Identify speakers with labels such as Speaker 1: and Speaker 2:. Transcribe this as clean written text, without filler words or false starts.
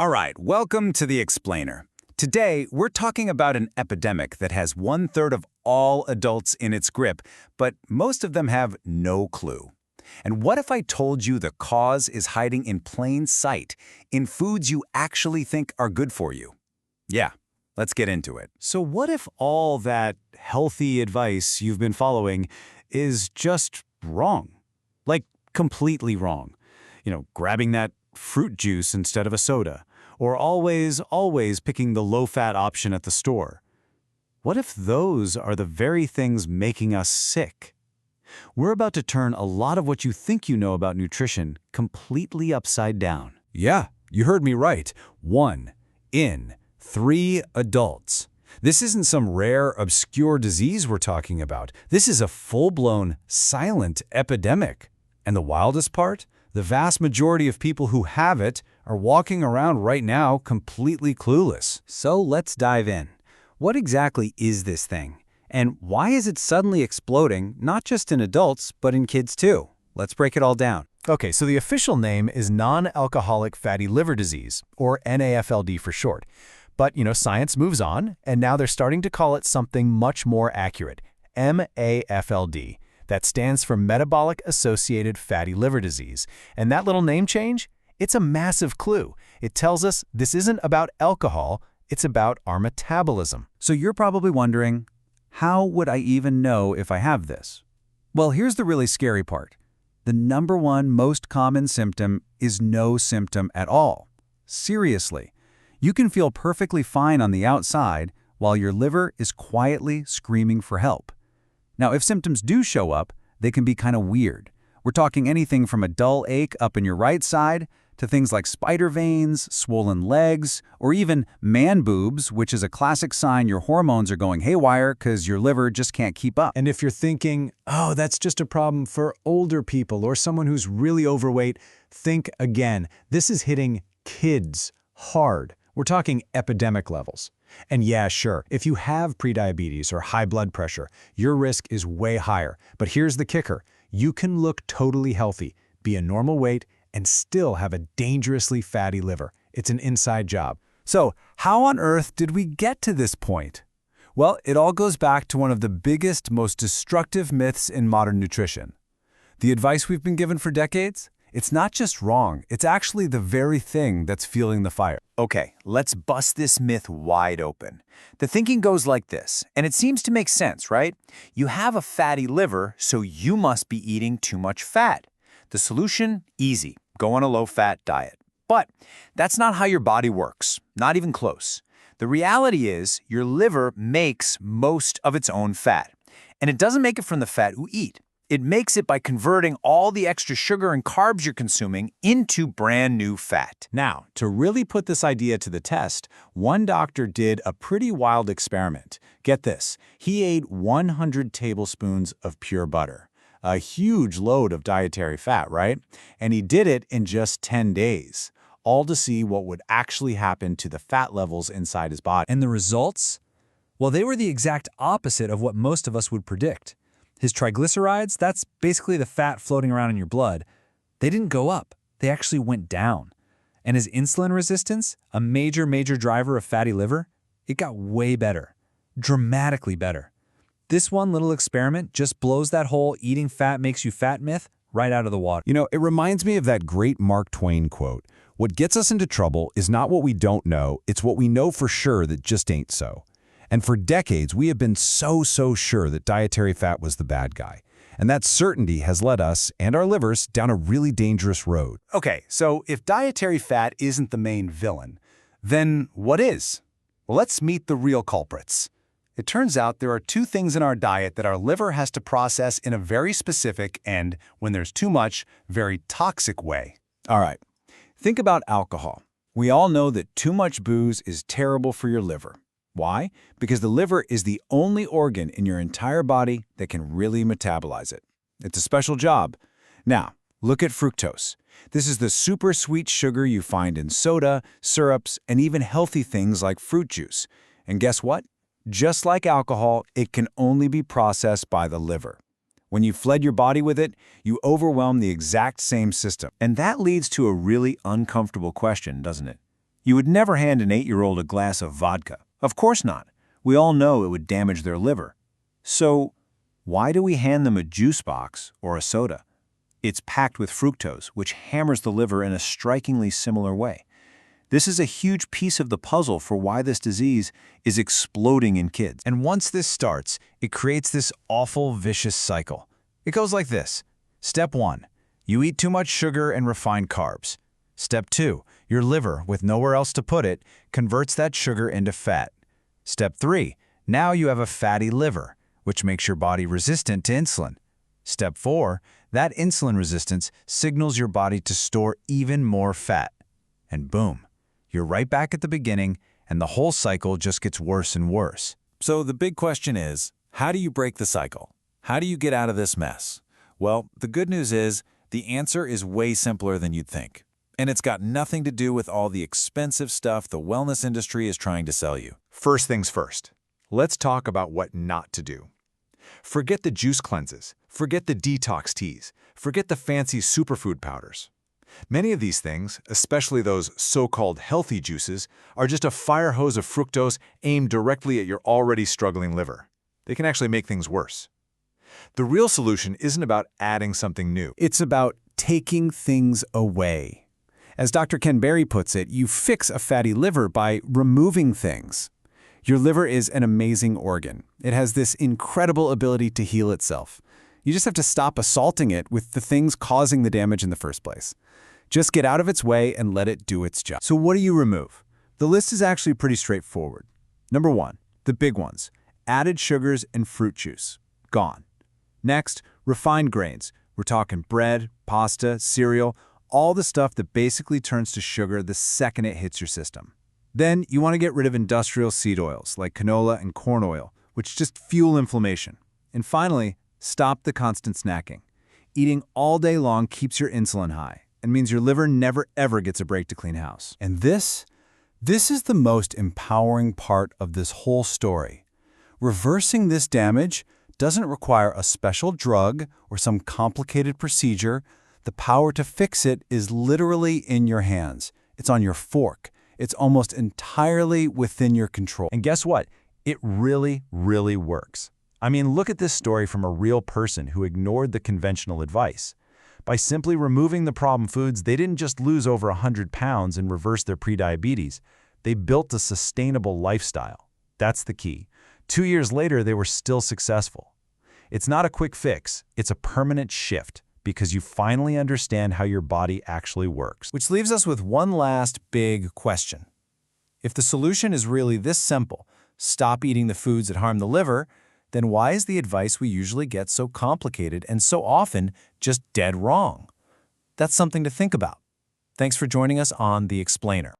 Speaker 1: All right, welcome to The Explainer. Today, we're talking about an epidemic that has 1/3 of all adults in its grip, but most of them have no clue. And what if I told you the cause is hiding in plain sight, in foods you actually think are good for you? Yeah, let's get into it.
Speaker 2: So what if all that healthy advice you've been following is just wrong? Like, completely wrong. Grabbing that fruit juice instead of a soda, or always picking the low-fat option at the store. What if those are the very things making us sick? We're about to turn a lot of what you think you know about nutrition completely upside down.
Speaker 3: Yeah, you heard me right. 1 in 3 adults. This isn't some rare, obscure disease we're talking about. This is a full-blown, silent epidemic. And the wildest part? The vast majority of people who have it are walking around right now completely clueless.
Speaker 2: So let's dive in. What exactly is this thing? And why is it suddenly exploding, not just in adults, but in kids too? Let's break it all down.
Speaker 4: Okay, so the official name is non-alcoholic fatty liver disease, or NAFLD for short. But, science moves on, and now they're starting to call it something much more accurate, MAFLD. That stands for Metabolic Associated Fatty Liver Disease. And that little name change? It's a massive clue. It tells us this isn't about alcohol, it's about our metabolism.
Speaker 2: So you're probably wondering, how would I even know if I have this? Well, here's the really scary part. The #1 most common symptom is no symptom at all. Seriously. You can feel perfectly fine on the outside while your liver is quietly screaming for help. Now, if symptoms do show up, they can be kind of weird. We're talking anything from a dull ache up in your right side to things like spider veins, swollen legs, or even man boobs, which is a classic sign your hormones are going haywire because your liver just can't keep up.
Speaker 4: And if you're thinking, oh, that's just a problem for older people or someone who's really overweight, think again. This is hitting kids hard. We're talking epidemic levels. And yeah, sure, if you have prediabetes or high blood pressure, your risk is way higher. But here's the kicker. You can look totally healthy, be a normal weight, and still have a dangerously fatty liver. It's an inside job.
Speaker 3: So, how on earth did we get to this point? Well, it all goes back to one of the biggest, most destructive myths in modern nutrition. The advice we've been given for decades? It's not just wrong, it's actually the very thing that's fueling the fire.
Speaker 1: Okay, let's bust this myth wide open. The thinking goes like this, and it seems to make sense, right? You have a fatty liver, so you must be eating too much fat. The solution? Easy. Go on a low-fat diet. But that's not how your body works, not even close. The reality is your liver makes most of its own fat, and it doesn't make it from the fat you eat. It makes it by converting all the extra sugar and carbs you're consuming into brand new fat.
Speaker 2: Now, to really put this idea to the test, one doctor did a pretty wild experiment. Get this, he ate 100 tablespoons of pure butter. A huge load of dietary fat, right? And he did it in just 10 days, all to see what would actually happen to the fat levels inside his body.
Speaker 3: And the results? Well, they were the exact opposite of what most of us would predict. His triglycerides, that's basically the fat floating around in your blood, they didn't go up. They actually went down. And his insulin resistance, a major driver of fatty liver, it got way better, dramatically better. This one little experiment just blows that whole eating fat makes you fat myth right out of the water.
Speaker 5: It reminds me of that great Mark Twain quote, "What gets us into trouble is not what we don't know, it's what we know for sure that just ain't so." And for decades, we have been so sure that dietary fat was the bad guy. And that certainty has led us and our livers down a really dangerous road.
Speaker 1: Okay, so if dietary fat isn't the main villain, then what is? Well, let's meet the real culprits. It turns out there are 2 things in our diet that our liver has to process in a very specific and, when there's too much, very toxic way.
Speaker 2: All right, think about alcohol. We all know that too much booze is terrible for your liver. Why? Because the liver is the only organ in your entire body that can really metabolize it. It's a special job. Now, look at fructose. This is the super sweet sugar you find in soda, syrups, and even healthy things like fruit juice. And guess what? Just like alcohol, it can only be processed by the liver. When you flood your body with it, you overwhelm the exact same system.
Speaker 1: And that leads to a really uncomfortable question, doesn't it? You would never hand an 8-year-old a glass of vodka. Of course not. We all know it would damage their liver. So, why do we hand them a juice box or a soda? It's packed with fructose, which hammers the liver in a strikingly similar way. This is a huge piece of the puzzle for why this disease is exploding in kids.
Speaker 2: And once this starts, it creates this awful, vicious cycle. It goes like this. Step 1. You eat too much sugar and refined carbs. Step 2. Your liver, with nowhere else to put it, converts that sugar into fat. Step 3. Now you have a fatty liver, which makes your body resistant to insulin. Step 4. That insulin resistance signals your body to store even more fat. And boom, you're right back at the beginning, and the whole cycle just gets worse and worse.
Speaker 5: So the big question is, how do you break the cycle? How do you get out of this mess? Well, the good news is, the answer is way simpler than you'd think. And it's got nothing to do with all the expensive stuff the wellness industry is trying to sell you.
Speaker 4: First things first, let's talk about what not to do. Forget the juice cleanses, forget the detox teas, forget the fancy superfood powders. Many of these things, especially those so-called healthy juices, are just a fire hose of fructose aimed directly at your already struggling liver. They can actually make things worse. The real solution isn't about adding something new.
Speaker 2: It's about taking things away. As Dr. Ken Berry puts it, you fix a fatty liver by removing things. Your liver is an amazing organ. It has this incredible ability to heal itself. You just have to stop assaulting it with the things causing the damage in the first place. Just get out of its way and let it do its job. So what do you remove? The list is actually pretty straightforward. Number 1, the big ones, added sugars and fruit juice. Gone. Next, refined grains. We're talking bread, pasta, cereal, all the stuff that basically turns to sugar the second it hits your system. Then you want to get rid of industrial seed oils like canola and corn oil, which just fuel inflammation. And finally, stop the constant snacking. Eating all day long keeps your insulin high and means your liver never ever gets a break to clean house. And this is the most empowering part of this whole story. Reversing this damage doesn't require a special drug or some complicated procedure. The power to fix it is literally in your hands. It's on your fork. It's almost entirely within your control.
Speaker 5: And guess what? It really, really works. I mean, look at this story from a real person who ignored the conventional advice. By simply removing the problem foods, they didn't just lose over 100 pounds and reverse their prediabetes. They built a sustainable lifestyle. That's the key. 2 years later, they were still successful. It's not a quick fix. It's a permanent shift, because you finally understand how your body actually works.
Speaker 1: Which leaves us with one last big question. If the solution is really this simple, stop eating the foods that harm the liver, then why is the advice we usually get so complicated and so often just dead wrong? That's something to think about. Thanks for joining us on The Explainer.